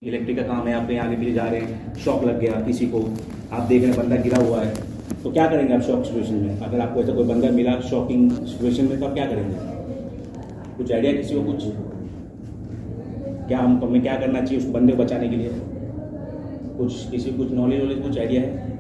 Electric का काम है, आप कहीं आगे पीछे जा रहे हैं, शॉक लग गया किसी को, आप देख रहे हैं बंदा गिरा हुआ है, तो क्या करेंगे आप शॉक सिचुएशन में? अगर आपको ऐसा कोई बंदा मिला शॉकिंग सिचुएशन में तो आप क्या करेंगे? कुछ आइडिया किसी को? कुछ क्या हमें क्या करना चाहिए उस बंदे को बचाने के लिए? कुछ किसी कुछ नॉलेज कुछ आइडिया है?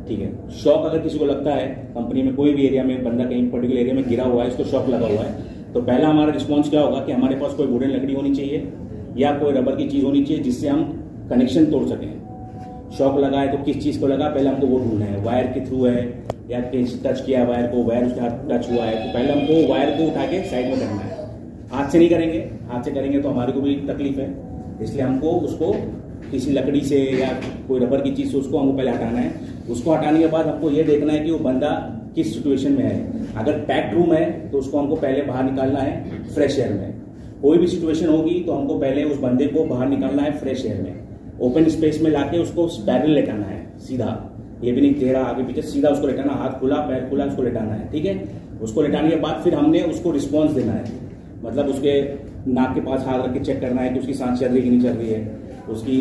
ठीक है, शॉक अगर किसी को लगता है कंपनी में कोई भी एरिया में बंदा कहीं पर्टिकुलर एरिया में गिरा हुआ है, इसको शॉक लगा हुआ है, तो पहला हमारा रिस्पॉन्स क्या होगा कि हमारे पास कोई वुडन लकड़ी होनी चाहिए या कोई रबर की चीज होनी चाहिए जिससे हम कनेक्शन तोड़ सकें। शॉक लगा है तो किस चीज को लगा, पहले हमको वो ढूंढना है, वायर के थ्रू है या टच किया वायर को, वायर उसके हाथ टच हुआ है, तो पहले हमको वायर को उठा के साइड में करना है। हाथ से नहीं करेंगे, हाथ से करेंगे तो हमारे को भी तकलीफ है, इसलिए हमको उसको किसी लकड़ी से या कोई रबर की चीज से उसको हमको पहले हटाना है। उसको हटाने के बाद हमको ये देखना है कि वो बंदा किस सिचुएशन में है। अगर पैक्ड रूम है तो उसको हमको पहले बाहर निकालना है फ्रेश एयर में। कोई भी सिचुएशन होगी तो हमको पहले उस बंदे को बाहर निकालना है फ्रेश एयर में, ओपन स्पेस में लाके उसको पैरेलल लेटाना है, सीधा, ये भी नहीं टेढ़ा आगे पीछे, सीधा उसको लेटाना, हाथ खुला पैर खुला उसको लेटाना है। ठीक है, उसको लेटाने के बाद फिर हमने उसको रिस्पॉन्स देना है, मतलब उसके नाक के पास हाथ रख के चेक करना है कि उसकी सांस चल रही है कि नहीं चल रही है, उसकी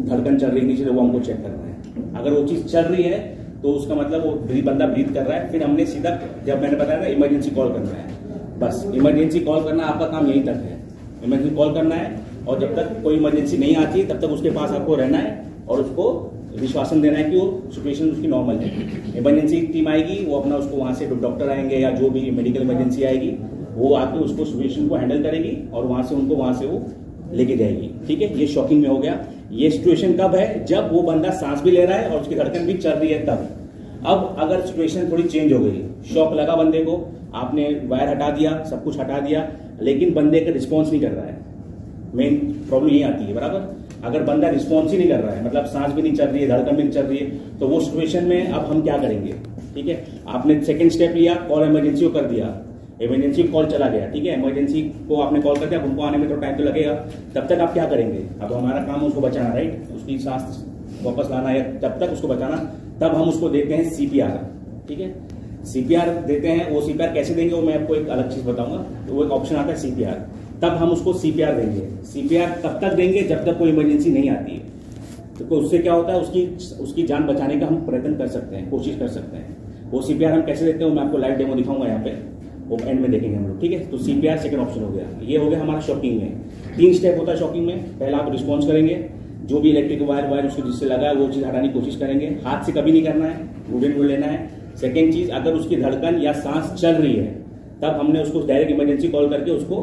धड़कन चल रही है नहीं चल रही, वो हमको चेक करना है। अगर वो चीज चल रही है तो उसका मतलब वो बंदा ब्रीथ कर रहा है। फिर हमने सीधा, जब मैंने बताया था, इमरजेंसी कॉल करना है। बस इमरजेंसी कॉल करना, आपका काम यहीं तक है, इमरजेंसी कॉल करना है। और जब तक कोई इमरजेंसी नहीं आती है तब तक उसके पास आपको रहना है और उसको विश्वासन देना है कि वो सिचुएशन उसकी नॉर्मल है। इमरजेंसी टीम आएगी, वो अपना उसको वहां से डॉक्टर आएंगे या जो भी मेडिकल इमरजेंसी आएगी वो आके उसको सिचुएशन को हैंडल करेगी और वहां से वो लेके जाएगी। ठीक है, ये शॉकिंग में हो गया। ये सिचुएशन कब है? जब वो बंदा सांस भी ले रहा है और उसकी धड़कन भी चल रही है तब। अब अगर सिचुएशन थोड़ी चेंज हो गई, शॉक लगा बंदे को, आपने वायर हटा दिया, सब कुछ हटा दिया, लेकिन बंदे का रिस्पॉन्स नहीं कर रहा है, मेन प्रॉब्लम यही आती है। बराबर, अगर बंदा रिस्पॉन्स ही नहीं कर रहा है, मतलब सांस भी नहीं चल रही है, धड़कन भी नहीं चल रही है, तो वो सिचुएशन में अब हम क्या करेंगे? ठीक है, आपने सेकंड स्टेप लिया, कॉल इमरजेंसी को कर दिया, इमरजेंसी कॉल चला गया। ठीक है, इमरजेंसी को आपने कॉल कर दिया, उनको आने में तो टाइम तो लगेगा, तब तक आप क्या करेंगे? अब हमारा काम उसको बचाना, राइट, उसकी सांस वापस लाना है, तब तक उसको बचाना। तब हम उसको देते हैं सीपीआर। ठीक है, सीपीआर देते हैं। वो सीपीआर कैसे देंगे वो मैं आपको एक अलग चीज बताऊंगा, तो वो एक ऑप्शन आता है सीपीआर। तब हम उसको सीपीआर देंगे। सीपीआर तब तक देंगे जब तक कोई इमरजेंसी नहीं आती है, तो उससे क्या होता है, उसकी जान बचाने का हम प्रयत्न कर सकते हैं, कोशिश कर सकते हैं। वो सीपीआर हम कैसे देते हैं मैं आपको लाइव डेमो दिखाऊंगा यहाँ पे, वो एंड में देखेंगे हम लोग। ठीक है, तो सीपीआर सेकंड ऑप्शन हो गया। ये हो गया हमारा शॉकिंग में। 3 स्टेप होता है शॉकिंग में। पहला आप रिस्पॉन्स करेंगे, जो भी इलेक्ट्रिक वायर उसको जिससे लगा है वो चीज हटाने की कोशिश करेंगे, हाथ से कभी नहीं करना है, वुडन को लेना है। सेकेंड चीज, अगर उसकी धड़कन या सांस चल रही है तब हमने उसको डायरेक्ट इमरजेंसी कॉल करके उसको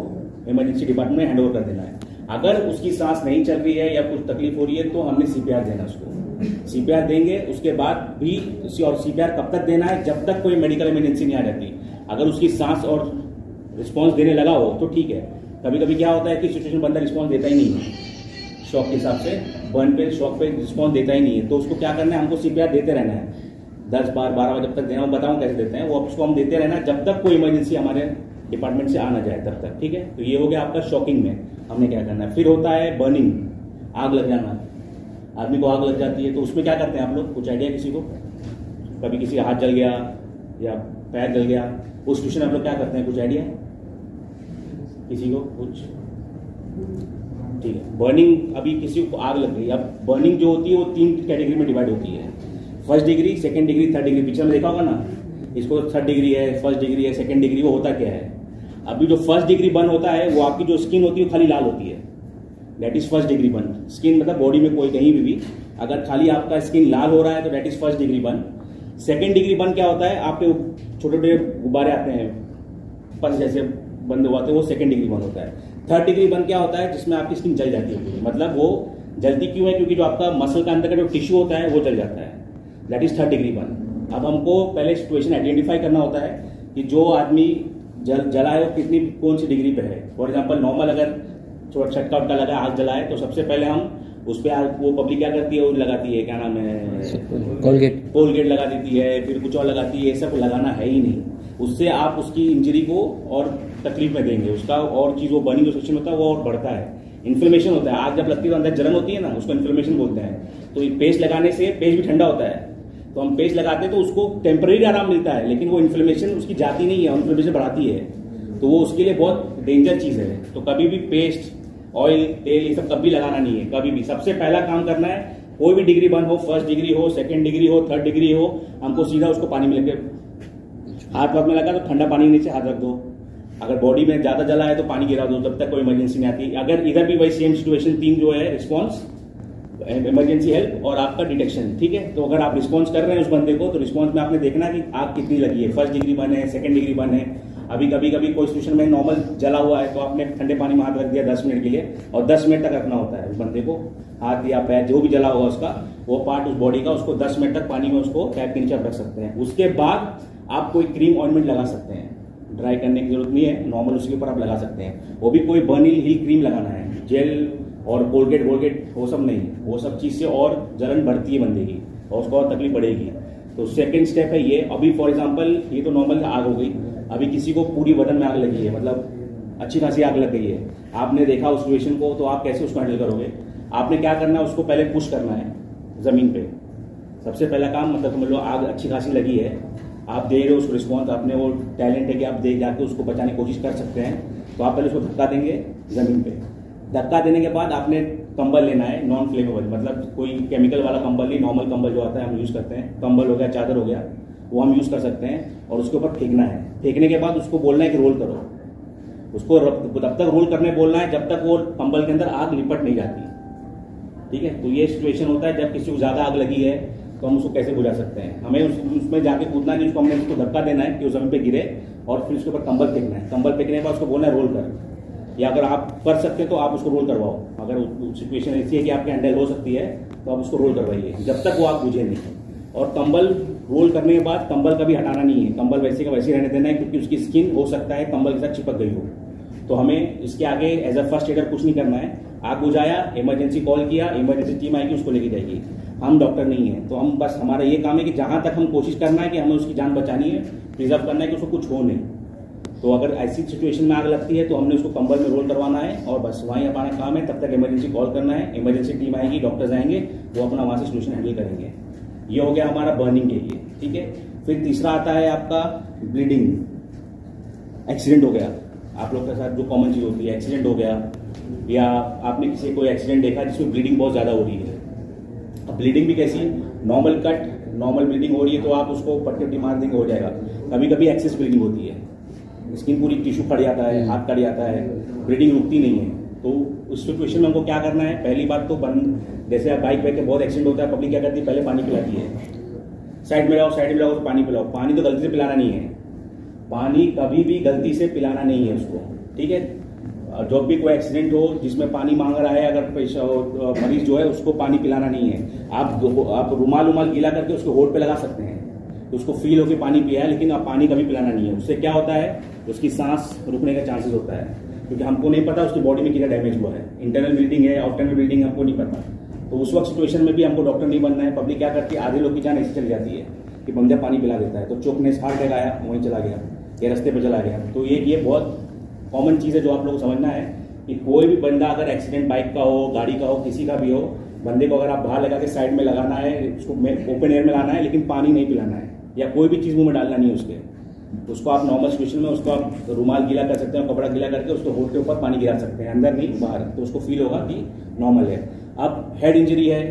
इमरजेंसी डिपार्टमेंट में हैंड ओवर कर देना है। अगर उसकी सांस नहीं चल रही है या कुछ तकलीफ हो रही है तो हमने सीपीआर देना, उसको सीपीआर देंगे। उसके बाद भी, और सीपीआर कब तक देना है? जब तक कोई मेडिकल इमरजेंसी नहीं आ जाती। अगर उसकी सांस और रिस्पॉन्स देने लगा हो तो ठीक है। कभी कभी क्या होता है कि सिचुएशन बंदा रिस्पॉन्स देता ही नहीं है, शॉक के हिसाब से बर्न पे शॉक पे रिस्पॉन्स देता ही नहीं है, तो उसको क्या करना है? हमको सीपीआर देते रहना है 10 बार 12 बार, जब तक देना। बताऊं कैसे देते हैं वो, उसको हम देते रहना जब तक कोई इमरजेंसी हमारे डिपार्टमेंट से आ ना जाए तब तक। ठीक है, तो ये हो गया आपका शॉकिंग में हमने क्या करना है। फिर होता है बर्निंग, आग लग जाना। आदमी को आग लग जाती है तो उसमें क्या करते हैं आप लोग? कुछ आइडिया किसी को? कभी किसी का हाथ जल गया या पैर जल गया, उस सिचुएशन आप लोग क्या करते हैं? कुछ आइडिया किसी को? कुछ? ठीक है, बर्निंग, अभी किसी को आग लग गई। अब बर्निंग जो होती है वो 3 कैटेगरी में डिवाइड होती है, first degree, second degree, third degree. Picture में देखा होगा ना, इसको थर्ड डिग्री है, फर्स्ट डिग्री है, सेकंड डिग्री। वो होता क्या है? अभी जो फर्स्ट डिग्री बर्न होता है वो आपकी जो स्किन होती है वो खाली लाल होती है, that is first degree burn. Skin मतलब बॉडी में कोई कहीं भी अगर खाली आपका स्किन लाल हो रहा है तो that is first degree burn. Second degree burn क्या होता है? आपके छोटे छोटे गुब्बारे आते हैं, पस जैसे बंद हुआ, तो वो सेकंड डिग्री बर्न होता है। थर्ड डिग्री बर्न क्या होता है? जिसमें आपकी स्किन जल जाती है, मतलब वो जलती क्यों है? क्योंकि जो आपका मसल का अंदर का जो टिश्यू होता है वो जल जाता है, that is third degree burn. अब हमको पहले सिचुएशन आइडेंटिफाई करना होता है कि जो आदमी जला है वो कितनी कौन सी डिग्री पे है। फॉर एग्जाम्पल नॉर्मल अगर छटका उटका लगा, आग जला है, तो सबसे पहले हम उस पर वो पब्लिक क्या करती है? वो लगाती है, क्या नाम है, कोलगेट लगा देती है, फिर कुछ और लगाती है। ये सब लगाना है ही नहीं, उससे आप उसकी इंजरी को और तकलीफ में देंगे उसका, और चीज वो बर्निंग जो सेक्शन होता है वो और बढ़ता है, इन्फ्लेमेशन होता है। आग जब लगती है तो अंदर जलन होती है ना, उसको इन्फ्लेमेशन बोलते हैं। तो पेस्ट लगाने से पेस्ट भी ठंडा होता है, तो हम पेस्ट लगाते हैं तो उसको टेम्पररी आराम मिलता है, लेकिन वो इन्फ्लेमेशन उसकी जाती नहीं है, इन्फ्लेमेशन बढ़ाती है, तो वो उसके लिए बहुत डेंजर चीज है। तो कभी भी पेस्ट ऑयल तेल ये सब कभी लगाना नहीं है, कभी भी। सबसे पहला काम करना है, कोई भी डिग्री बर्न हो, 1st डिग्री हो, 2nd डिग्री हो, 3rd डिग्री हो, हमको सीधा उसको पानी में लेके हाथ में लगा तो ठंडा पानी नीचे हाथ रख दो। अगर बॉडी में ज्यादा जला है तो पानी गिरा दो, तब तक कोई इमरजेंसी नहीं आती। अगर इधर भी वही सेम सिचुएशन, 3 जो है, रिस्पॉन्स, इमरजेंसी हेल्प और आपका डिटेक्शन, ठीक है। तो अगर आप रिस्पॉन्स कर रहे हैं उस बंदे को, तो रिस्पॉन्स में आपने देखना है कि आग कितनी लगी है, 1st डिग्री बर्न है, 2nd डिग्री बर्न है। अभी कभी कोई सिचुएशन में नॉर्मल जला हुआ है तो आपने ठंडे पानी में हाथ रख दिया 10 मिनट के लिए, और 10 मिनट तक रखना होता है उस बंदे को, हाथ या पैर जो भी जला होगा उसका, वो पार्ट उस बॉडी का, उसको 10 मिनट तक पानी में उसको पैर के नीचे रख सकते हैं। उसके बाद आप कोई क्रीम ऑइंटमेंट लगा सकते हैं, ड्राई करने की जरूरत नहीं है, नॉर्मल उसके ऊपर आप लगा सकते हैं। वो भी कोई बर्निल ही क्रीम लगाना है, जेल और कोलगेट वो सब नहीं, वो सब चीज से और जलन बढ़ती है बंदे की और उसको और तकलीफ बढ़ेगी। तो सेकंड स्टेप है ये। अभी फॉर एग्जांपल ये तो नॉर्मल आग हो गई, अभी किसी को पूरी बदन में आग लगी है, मतलब अच्छी खासी आग लग गई है, आपने देखा उस सिचुएशन को, तो आप कैसे उसको हैंडल करोगे? आपने क्या करना है, उसको पहले पुश करना है जमीन पे, सबसे पहला काम। मतलब समझ लो आग अच्छी खासी लगी है, आप दे रहे हो उसको रिस्पॉन्स, आपने वो टैलेंट है कि आप दे जाके उसको बचाने की कोशिश कर सकते हैं, तो आप पहले उसको धक्का देंगे जमीन पे। धक्का देने के बाद आपने कंबल लेना है नॉन फ्लेमेबल, मतलब कोई केमिकल वाला कंबल नहीं, नॉर्मल कंबल जो आता है हम यूज करते हैं, कंबल हो गया, चादर हो गया, वो हम यूज कर सकते हैं, और उसके ऊपर फेंकना है। फेंकने के बाद उसको बोलना है कि रोल करो, उसको तब तक रोल करने बोलना है जब तक वो कंबल के अंदर आग लिपट नहीं जाती, ठीक है। तो ये सिचुएशन होता है जब किसी को ज्यादा आग लगी है, तो हम उसको कैसे बुझा सकते हैं? हमें उसमें जाके कूदना नहीं, उसको हमने उसको धक्का देना है कि उस जमीन पे गिरे, और फिर उसके ऊपर कंबल फेंकना है। कंबल फेंकने के बाद उसको बोलना है रोल कर, या अगर आप कर सकते हैं तो आप उसको रोल करवाओ। अगर सिचुएशन ऐसी है कि आपके हैंडल हो सकती है तो आप उसको रोल करवाइए जब तक वो आग बुझे नहीं। और कंबल रोल करने के बाद कंबल कभी हटाना नहीं है, कंबल वैसे का वैसे रहने देना है, क्योंकि उसकी स्किन हो सकता है कंबल के साथ चिपक गई हो। तो हमें इसके आगे एज अ फर्स्ट एडर कुछ नहीं करना है। आग बुझाया, इमरजेंसी कॉल किया, इमरजेंसी टीम आएगी, उसको लेके जाएगी। हम डॉक्टर नहीं है, तो हम बस हमारा ये काम है कि जहां तक हम कोशिश करना है कि हमें उसकी जान बचानी है, प्रिजर्व करना है कि उसको कुछ हो नहीं। तो अगर ऐसी सिचुएशन में आग लगती है तो हमने उसको कंबल में रोल करवाना है, और बस वहीं हमारा काम है। तब तक इमरजेंसी कॉल करना है, इमरजेंसी टीम आएगी, डॉक्टर्स आएंगे, वो अपना वहां से सिचुएशन हैंडल करेंगे। ये हो गया हमारा बर्निंग के लिए, ठीक है। फिर तीसरा आता है आपका ब्लीडिंग। एक्सीडेंट हो गया, आप लोग के साथ जो कॉमन चीज होती है, एक्सीडेंट हो गया, या आपने किसी कोई एक्सीडेंट देखा जिसमें ब्लीडिंग बहुत ज्यादा हो रही है। अब ब्लीडिंग भी कैसी, नॉर्मल कट, नॉर्मल ब्लीडिंग हो रही है तो आप उसको पट्टी मार देंगे, हो जाएगा। कभी कभी एक्सेस ब्लीडिंग होती है, स्किन पूरी टिश्यू फट जाता है, हाथ कट जाता है, ब्लीडिंग रुकती नहीं है। तो उस सिचुएशन में हमको क्या करना है? पहली बात तो जैसे आप बाइक पे बहुत एक्सीडेंट होता है, पब्लिक क्या करती है, पहले पानी पिलाती है, साइड में लाओ तो पानी पिलाओ। पानी तो गलती से पिलाना नहीं है, पानी कभी भी गलती से पिलाना नहीं है उसको, ठीक है। जब भी कोई एक्सीडेंट हो जिसमें पानी मांग रहा है, अगर मरीज जो है उसको पानी पिलाना नहीं है। आप रुमाल गीला करके उसको होठ पे लगा सकते हैं, तो उसको फील हो कि पानी पिया है, लेकिन आप पानी कभी पिलाना नहीं है। उससे क्या होता है, उसकी सांस रुकने का चांसेस होता है, क्योंकि हमको नहीं पता उसकी बॉडी में कितना डैमेज हुआ है, इंटरनल ब्लीडिंग है, आउटरनल ब्लीडिंग हमको नहीं पता। तो उस वक्त सिचुएशन में भी हमको डॉक्टर नहीं बनना है। पब्लिक क्या करती है, आधे लोग की जान ऐसी चली जाती है कि बंदा पानी पिला देता है, तो चोकनेस हार्ट अटैक आया, वहीं चला गया, या रास्ते पे चला गया। तो ये बहुत कॉमन चीज है जो आप लोग को समझना है कि कोई भी बंदा अगर एक्सीडेंट बाइक का हो, गाड़ी का हो, किसी का भी हो, बंदे को अगर आप बाहर लगा के साइड में लगाना है, उसको ओपन एयर में लाना है, लेकिन पानी नहीं पिलाना है, या कोई भी चीज मुंह में डालना नहीं है उसको आप नॉर्मल सिचुएशन में उसको आप रुमाल गीला कर सकते हैं, कपड़ा गीला करके उसको होठ के ऊपर पानी गिरा सकते हैं, अंदर नहीं बाहर, तो उसको फील होगा कि नॉर्मल है। अब हेड इंजरी है,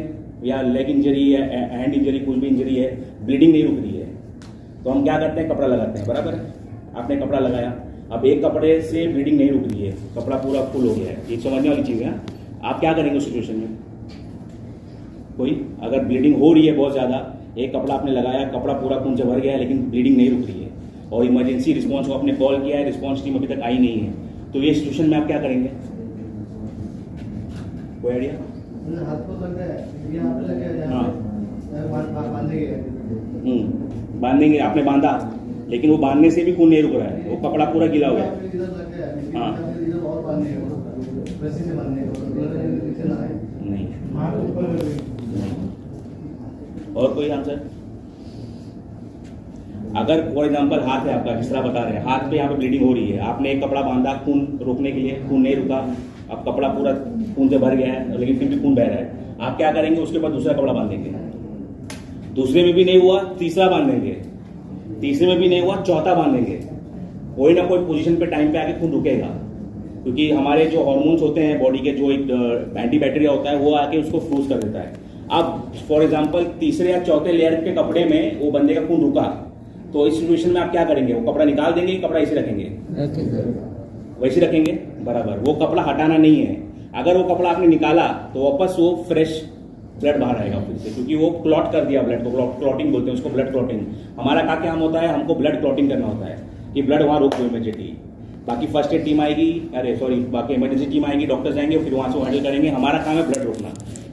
या लेग इंजरी है, हैंड इंजरी, कुछ भी इंजरी है, ब्लीडिंग नहीं रुक रही है, तो हम क्या करते हैं, कपड़ा लगाते हैं, बराबर है। आपने कपड़ा लगाया, अब एक कपड़े से ब्लीडिंग नहीं रुक रही है, कपड़ा पूरा फुल हो गया है, ये समझने वाली चीज है। आप क्या करेंगे उस सिचुएशन में? कोई अगर ब्लीडिंग हो रही है बहुत ज्यादा, एक कपड़ा आपने लगाया, कपड़ा पूरा खून से भर गया है, लेकिन ब्लीडिंग नहीं रुक रही है, और इमरजेंसी रिस्पांस को आपने कॉल किया है, रिस्पांस टीम अभी तक आई नहीं है, तो ये सिचुएशन में आप क्या करेंगे? कोई आइडिया? हाथ को लग रहा है, यहाँ पे लग गया, बांधेंगे, आपने बांधा, लेकिन वो बांधने से भी खून नहीं रुक रहा है, वो कपड़ा पूरा गीला हो गया। हाँ, नहीं। और कोई आंसर? अगर फॉर एग्जाम्पल हाथ है आपका, जिस तरह बता रहे हैं, हाथ पे यहाँ पे ब्लीडिंग हो रही है, आपने एक कपड़ा बांधा खून रोकने के लिए, खून नहीं रुका, अब कपड़ा पूरा खून से भर गया है, लेकिन फिर भी खून बह रहा है, आप क्या करेंगे? उसके बाद दूसरा कपड़ा बांधेंगे, दूसरे में भी नहीं हुआ, तीसरा बांधेंगे, तीसरे में भी नहीं हुआ, चौथा बांधेंगे। कोई ना कोई पोजीशन पे टाइम पे आके खून रुकेगा, क्योंकि हमारे जो हार्मोन्स होते हैं बॉडी के, जो एक एंटी बैक्टीरिया होता है, वो आके उसको फ्रूज कर देता है। अब फॉर एग्जांपल तीसरे या चौथे लेयर के कपड़े में वो बंदे का खून रुका, तो इस सिचुएशन में आप क्या करेंगे? वो कपड़ा निकाल देंगे, कपड़ा ऐसे रखेंगे? वैसे रखेंगे, बराबर। वो कपड़ा हटाना नहीं है। अगर वो कपड़ा आपने निकाला तो वापस वो फ्रेश ब्लड बाहर आएगा फिर से, क्योंकि वो क्लॉट कर दिया ब्लड को, क्लॉटिंग बोलते हैं उसको, ब्लड क्लॉटिंग। हमारा क्या काम होता है? हमको ब्लड क्लॉटिंग करना होता है कि ब्लड वहां रोक दो इमीडिएटली। बाकी फर्स्ट एड टीम आएगी, बाकी इमरजेंसी टीम आएगी, डॉक्टर्स आएंगे, फिर वहां से हैंडल करेंगे। हमारा काम है ब्लड रोकना।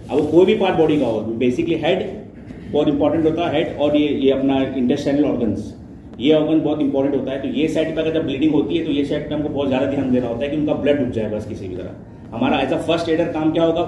अब वो कोई भी पार्ट बॉडी का हो, बेसिकली हेड बहुत इंपॉर्टेंट होता है, हेड और ये अपना इंटेस्टाइनल ऑर्गन्स, ये ऑर्गन बहुत इंपॉर्टेंट होता है। तो ये साइड पे अगर जब ब्लीडिंग होती है तो ये साइड पे हमको बहुत ज्यादा ध्यान देना होता है कि उनका ब्लड रुक जाए बस किसी भी तरह। हमारा एज अ फर्स्ट एडर काम क्या होगा?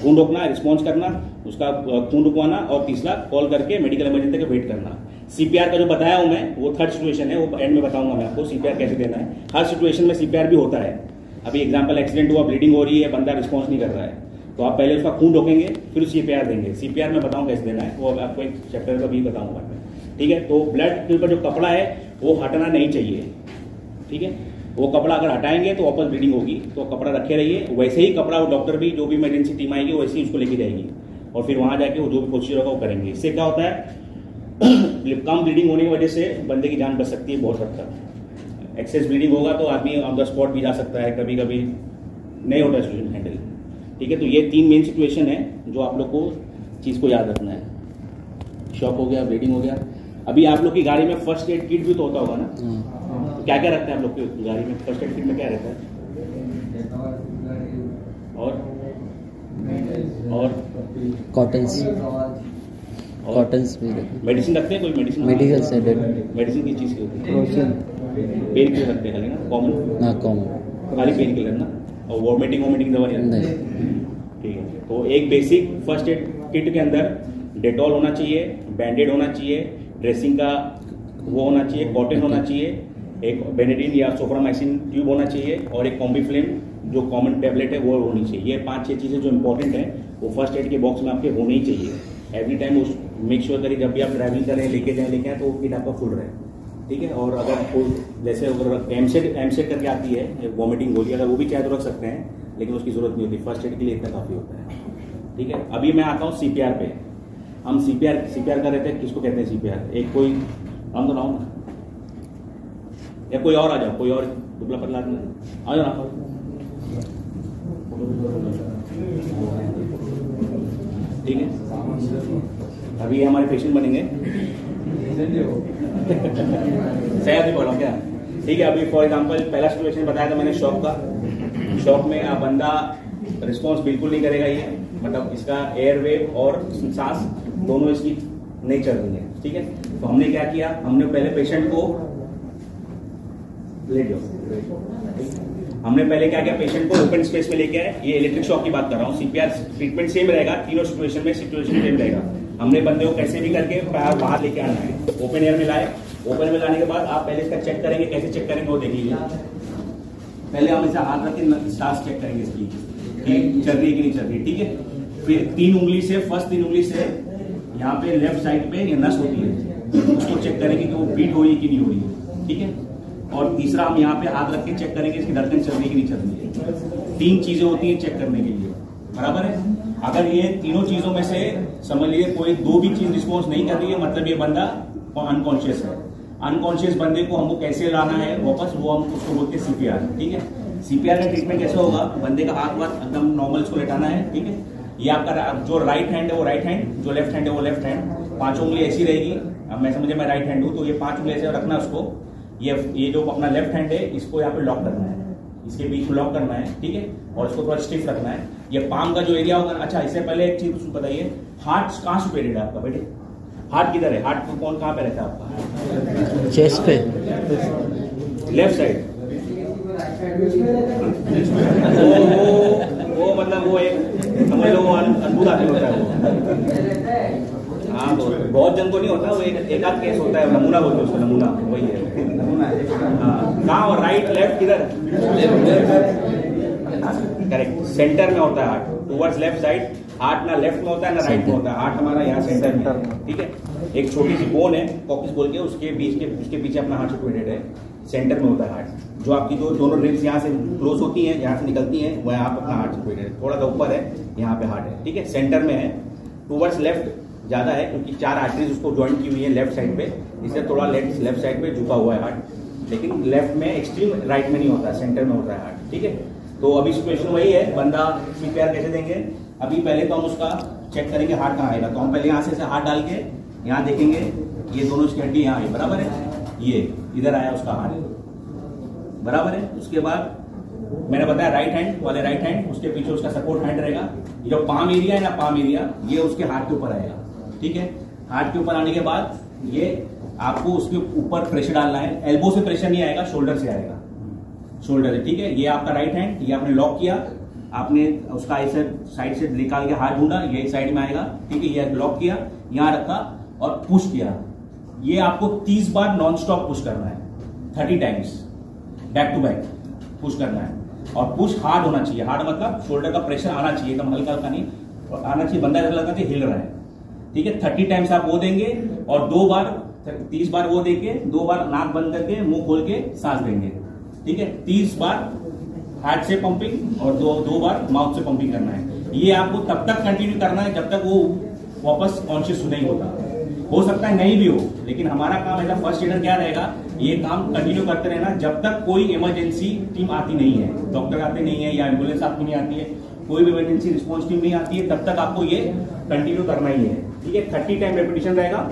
खून रोकना, रिस्पॉन्स करना, उसका खून रुकवाना, और तीसरा कॉल करके मेडिकल इमरजेंसी का वेट करना। सीपीआर का जो बताया हूं मैं, वो थर्ड सिचुएशन है, वो एंड में बताऊंगा मैं आपको सीपीआर कैसे देना है। हर सिचुएशन में सीपीआर भी होता है। अभी एग्जाम्पल एक्सीडेंट हुआ, ब्लीडिंग हो रही है, बंदा रिस्पॉन्स नहीं कर रहा है, तो आप पहले उसका खून रोकेंगे, फिर सीपीआर देंगे। सीपीआर में बताऊं कैसे देना है, वो आपको एक चैप्टर का भी बताऊंगा मैं, ठीक है। तो ब्लड के ऊपर जो कपड़ा है वो हटाना नहीं चाहिए, ठीक है। वो कपड़ा अगर हटाएंगे तो वापस ब्लीडिंग होगी, तो कपड़ा रखे रहिए। वैसे ही कपड़ा वो डॉक्टर भी, जो भी इमरजेंसी टीम आएगी वैसे ही उसको लेके जाएगी, और फिर वहां जाके वो जो भी प्रोसीजर होगा वो करेंगे। इससे क्या होता है? कम ब्लीडिंग होने की वजह से बंदे की जान बच सकती है बहुत हद तक। एक्सेस ब्लीडिंग होगा तो आदमी ऑन द स्पॉट भी जा सकता है, कभी कभी नहीं होता सिचुएशन हैंडल, ठीक है। तो ये 3 मेन सिचुएशन है जो आप लोग को चीज को याद रखना है। शॉक हो गया, ब्लीडिंग हो गया। अभी आप लोग की गाड़ी में फर्स्ट एड किट भी तो होता होगा ना, तो क्या क्या रखते हैं आप लोग की गाड़ी में? फर्स्ट एड किट में क्या रहता है? और कॉटन्स भी मेडिसिन रखते हैं? कोई मेडिसिन? मेडिकल से मेडिसिन की चीज की होती है? पेन किलर रखते हैं ना, कॉमन खाली पेन किलर ना, और वॉमिटिंग दवा नहीं, ठीक है। तो एक बेसिक फर्स्ट एड किट के अंदर डेटॉल होना चाहिए, बैंडेड होना चाहिए, ड्रेसिंग का वो होना चाहिए, कॉटन होना चाहिए, एक बेनेडिन या सोफ्रामाइसिन ट्यूब होना चाहिए, और एक कॉम्बीफ्लेम जो कॉमन टैबलेट है वो होनी चाहिए। ये 5-6 चीजें जो इंपॉर्टेंट है वो फर्स्ट एड के बॉक्स में आपके होने ही चाहिए। एवरी टाइम मेक श्योर करिए जब भी आप ट्रैवलिंग करें, लेके जाएं तो वो किट आपका फुल रहे, ठीक है। और अगर कोई जैसे अगर एमसेट करके आती है वॉमिटिंग गोली, अगर वो भी चाहे तो रख सकते हैं, लेकिन उसकी जरूरत नहीं होती। फर्स्ट एड के लिए इतना काफी होता है, ठीक है। अभी मैं आता हूँ सीपीआर पे। हम सीपीआर कर रहे थे, किसको कहते हैं सीपीआर? एक कोई हम तो नाम, या कोई और आ जाओ, कोई और दुबला पतला आ जाओ ना, ठीक है। अभी हमारे पेशेंट बनेंगे, सही भी बोला क्या, ठीक है। अभी फॉर एग्जांपल पहला सिचुएशन बताया था मैंने शॉक का। शॉक में बंदा रिस्पॉन्स बिल्कुल नहीं करेगा, ये मतलब इसका एयर वेव और सांस दोनों इसकी नहीं चल रही है, ठीक है। तो हमने क्या किया? हमने पहले पेशेंट को ले जाओ, हमने पहले क्या किया? पेशेंट को ओपन स्पेस में लेके आए। ये इलेक्ट्रिक शॉक की बात कर रहा हूँ। सीपीआर ट्रीटमेंट सेम रहेगा तीनों सिचुएशन में, सिचुएशन सेम रहेगा। हमने बंदे को कैसे भी करके बाहर लेके आना है, ओपन एयर में लाए। ओपन में लाने के बाद आप पहले इसका चेक करेंगे, कैसे चेक करेंगे वो देख लीजिए। पहले हम इसे हाथ रख के सांस चेक करेंगे इसकी कि चल रही है कि नहीं चल रही, ठीक है। फिर 3 उंगली से, फर्स्ट 3 उंगली से यहाँ पे लेफ्ट साइड पे ये नस होती है, उसको चेक करेंगे कि वो बीट हो रही है कि नहीं हो रही है, ठीक है। और तीसरा हम यहाँ पे हाथ रख के चेक करेंगे इसकी धड़कन चल रही है कि नहीं चल रही है। 3 चीजें होती हैं चेक करने के लिए, बराबर है। अगर ये तीनों चीजों में से समझ लीजिए कोई 2 भी चीज रिस्पॉन्स नहीं कर रही है, मतलब ये बंदा अनकॉन्शियस है। अनकॉन्शियस बंदे को हमको कैसे लाना है वापस, वो हम उसको बोलते हैं सीपीआर, ठीक है। सीपीआर का ट्रीटमेंट कैसे होगा? बंदे का हाथ वाथ एकदम नॉर्मल इसको लेटाना है, ठीक है। ये आपका जो राइट हैंड है वो राइट हैंड, जो लेफ्ट हैंड है वो लेफ्ट हैंड, 5 उंगली ऐसी रहेगी। अब मैं समझे मैं राइट हैंड हूं तो ये 5 उंगली ऐसे रखना उसको। ये जो अपना लेफ्ट हैंड है इसको यहाँ पे लॉक करना है, इसके बीच में लॉक करना है, ठीक है। और इसको थोड़ा स्टिफ रखना है। ये पाम का जो एरिया होगा, अच्छा इससे पहले एक चीज बताइए, हार्ट कहाँ सुपेटेड है आपका बेटे? हार्ट किधर है? हार्ट कौन कहाँ पे रहता है आपका? चेस्ट पे, लेफ्ट साइड। वो मतलब वो एक समझ लो अद्भुत आदमी होता है वो। हाँ बहुत जन को नहीं होता, वो एक आध केस होता है, नमूना बोलते हैं उसको, नमूना वही है नमूना। हाँ कहाँ? और राइट लेफ्ट किधर? करेक्ट, सेंटर में होता है heart, towards left side. Heart ना लेफ्ट में होता है ना राइट में होता है, हार्ट हमारा यहाँ सेंटर में, ठीक है। एक छोटी सी बोन है कॉक्सिस बोल के, उसके बीच के उसके पीछे अपना हार्ट सिचुएटेड है, सेंटर में होता है हार्ट। जो आपकी दोनों रिब्स यहाँ से क्लोज होती हैं, यहाँ से निकलती हैं, वह आप अपना हार्ट सिचुएटेड है, थोड़ा सा ऊपर है, यहाँ पे हार्ट है, ठीक है। सेंटर में है, टूवर्ड्स लेफ्ट ज्यादा है क्योंकि 4 आर्टरीज उसको ज्वाइंट की हुई है लेफ्ट साइड पे, इससे थोड़ा लेफ्ट साइड पे झुका हुआ है हार्ट, लेकिन लेफ्ट में एक्सट्रीम राइट में नहीं होता है, सेंटर में होता है हार्ट, ठीक है। तो अभी सिचुएशन वही है, बंदा CPR कैसे देंगे, अभी पहले तो हम उसका चेक करेंगे हार्ट कहाँ आएगा। तो हम पहले यहाँ से हार्ट डाल के यहाँ देखेंगे, ये दोनों इसकी हड्डी यहाँ आई, बराबर है, ये इधर आया उसका हार्ट, बराबर है। उसके बाद मैंने बताया राइट हैंड वाले राइट हैंड, उसके पीछे उसका सपोर्ट हैंड रहेगा, ये जो पाम एरिया है ना, पाम एरिया ये उसके हार्ट के ऊपर आएगा, ठीक है। हार्ट के ऊपर आने के बाद ये आपको उसके ऊपर प्रेशर डालना है, एल्बो से प्रेशर नहीं आएगा, शोल्डर से आएगा, शोल्डर से, ठीक है। ये आपका राइट हैंड, ये आपने लॉक किया, आपने उसका ऐसे साइड से निकाल के हाथ ढूंढा, ये साइड में आएगा, ठीक है। ये लॉक किया, यहां रखा और पुश किया। ये आपको 30 बार नॉन स्टॉप पुश करना है, 30 times back to back push करना है, और पुश हार्ड होना चाहिए। हार्ड मतलब शोल्डर का प्रेशर आना चाहिए, एकदम हल्का हल्का नहीं, और आना चाहिए, बंदा ऐसा लगता है हिल रहा है, ठीक है। 30 टाइम्स आप वो देंगे, और 2 बार 30 बार वो देके 2 बार नाक बंद करके मुंह खोल के सांस देंगे, ठीक है। 30 बार हार्ट से पंपिंग और 2 बार माउथ से पंपिंग करना है। ये आपको तब तक कंटिन्यू करना है जब तक वो वापस कॉन्शियस नहीं होता। हो सकता है नहीं भी हो, लेकिन हमारा काम एज अ फर्स्ट एडर क्या रहेगा, ये काम कंटिन्यू करते रहना जब तक कोई इमरजेंसी टीम आती नहीं है, डॉक्टर आते नहीं है या एम्बुलेंस आपकी नहीं आती है, कोई भी इमरजेंसी रिस्पॉन्स टीम नहीं आती है, तब तक आपको ये कंटिन्यू करना ही है, ठीक है। 30 टाइम रेपिटेशन रहेगा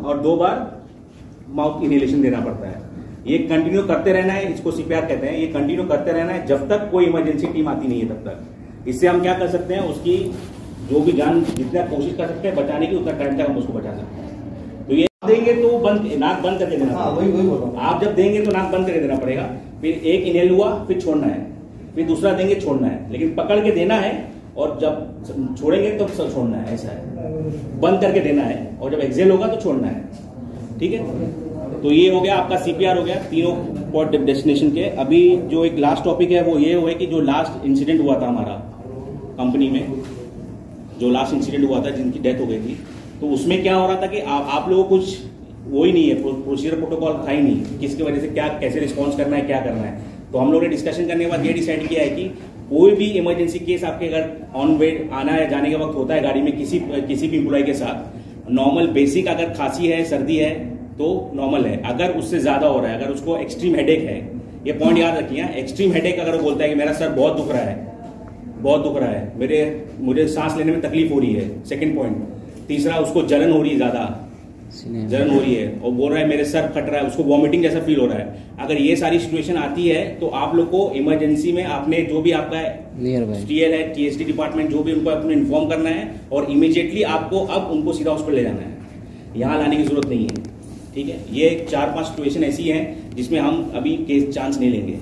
और 2 बार माउथ इनहेलेशन देना पड़ता है। ये कंटिन्यू करते रहना है, इसको CPR कहते हैं। ये कंटिन्यू करते रहना है जब तक कोई इमरजेंसी टीम आती नहीं है तब तक। इससे हम क्या कर सकते हैं, उसकी जो भी जान जितना कोशिश कर सकते हैं बचाने की, उतना टाइम तक हम उसको बचा सकते हैं। तो ये देंगे तो नाक बंद करके देना, वही बोल रहा हूं। आप जब देंगे तो नाक बंद करके देना पड़ेगा, फिर एक इनहेल हुआ, फिर छोड़ना है, फिर दूसरा देंगे, छोड़ना है, लेकिन पकड़ के देना है, और जब छोड़ेंगे तो छोड़ना है, ऐसा है, बंद करके देना है, और जब एक्सेल होगा तो छोड़ना है, ठीक है। तो ये हो गया आपका CPR हो गया तीनों पॉइंट डेस्टिनेशन के। अभी जो एक लास्ट टॉपिक है वो ये हुआ कि जो लास्ट इंसिडेंट हुआ था हमारा कंपनी में, जो लास्ट इंसिडेंट हुआ था जिनकी डेथ हो गई थी, तो उसमें क्या हो रहा था कि आप लोगों को कुछ वो ही नहीं है, प्रोसीजर प्रोटोकॉल था ही नहीं, किसकी वजह से क्या कैसे रिस्पॉन्स करना है, क्या करना है। तो हम लोगों ने डिस्कशन करने के बाद ये डिसाइड किया है कि कोई भी इमरजेंसी केस आपके अगर ऑन वे आना है, जाने का वक्त होता है गाड़ी में किसी भी एम्प्लॉय के साथ, नॉर्मल बेसिक अगर खांसी है, सर्दी है तो नॉर्मल है। अगर उससे ज्यादा हो रहा है, अगर उसको एक्सट्रीम हेडेक है, ये पॉइंट याद रखिए, एक्सट्रीम हेडेक अगर वो बोलता है कि मेरा सर बहुत दुख रहा है, मुझे सांस लेने में तकलीफ हो रही है, सेकंड पॉइंट। तीसरा, उसको जलन हो रही है, ज्यादा जलन हो रही है, और बोल रहा है मेरे सर फट रहा है, उसको वॉमिटिंग जैसा फील हो रहा है, अगर ये सारी सिचुएशन आती है तो आप लोग को इमरजेंसी में आपने जो भी आपका TL है, TSD डिपार्टमेंट, जो भी उनको आपने इन्फॉर्म करना है, और इमीडिएटली आपको अब उनको सीधा हॉस्पिटल ले जाना है, यहाँ लाने की जरूरत नहीं है, ठीक है। ये 4-5 सिचुएशन ऐसी हैं जिसमें हम अभी केस चांस नहीं लेंगे।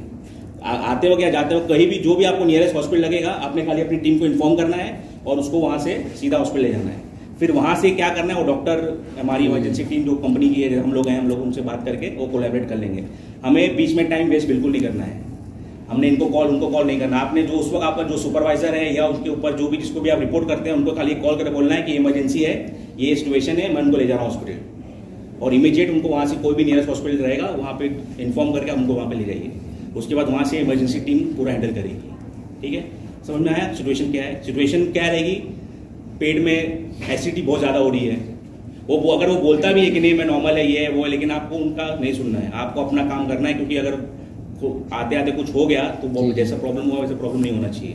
आते वक्त या जाते वक्त कहीं भी जो भी आपको नियरेस्ट हॉस्पिटल लगेगा, आपने खाली अपनी टीम को इन्फॉर्म करना है और उसको वहां से सीधा हॉस्पिटल ले जाना है। फिर वहां से क्या करना है, वो डॉक्टर, हमारी इमरजेंसी टीम जो कंपनी की है, हम लोग हैं, हम लोग उनसे बात करके वो कोलैबोरेट कर लेंगे। हमें बीच में टाइम वेस्ट बिल्कुल नहीं करना है, हमने उनको कॉल नहीं करना। आपने जो उस वक्त आपका जो सुपरवाइजर है या उसके ऊपर जो भी जिसको भी आप रिपोर्ट करते हैं, उनको खाली कॉल करके बोलना है कि इमरजेंसी है, ये सिचुएशन है, मैं उनको ले जा रहा हूँ हॉस्पिटल, और इमीडिएट उनको वहां से कोई भी नियरेस्ट हॉस्पिटल रहेगा वहां पे इन्फॉर्म करके उनको वहां पे ले जाइए। उसके बाद वहां से इमरजेंसी टीम पूरा हैंडल करेगी, ठीक है। समझ में आया सिचुएशन क्या है? सिचुएशन क्या रहेगी, पेट में एसिडिटी बहुत ज्यादा हो रही है, वो अगर वो बोलता भी है कि नहीं मैं नॉर्मल है, ये है वो है, लेकिन आपको उनका नहीं सुनना है, आपको अपना काम करना है, क्योंकि अगर आते आते कुछ हो गया तो जैसा प्रॉब्लम हुआ वैसे प्रॉब्लम नहीं होना चाहिए।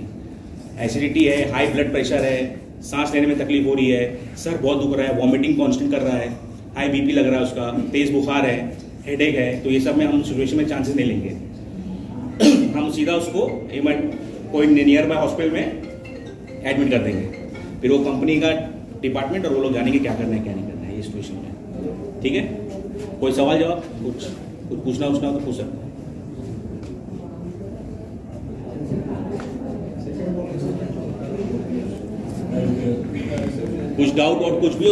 एसिडिटी है, हाई ब्लड प्रेशर है, सांस लेने में तकलीफ हो रही है, सर बहुत दुख रहा है, वॉमिटिंग कॉन्स्टेंट कर रहा है, हाई BP लग रहा है उसका, तेज बुखार है, हेडेक है, तो ये सब में हम सिचुएशन में चांसेस नहीं लेंगे। हम सीधा उसको कोई नियर बाय हॉस्पिटल में एडमिट कर देंगे, फिर वो कंपनी का डिपार्टमेंट और वो लोग जानेंगे क्या करना है क्या नहीं करना है ये सिचुएशन में, ठीक है। कोई सवाल जवाब कुछ पूछना हो तो पूछ सकते हैं। कुछ डाउट और कुछ भी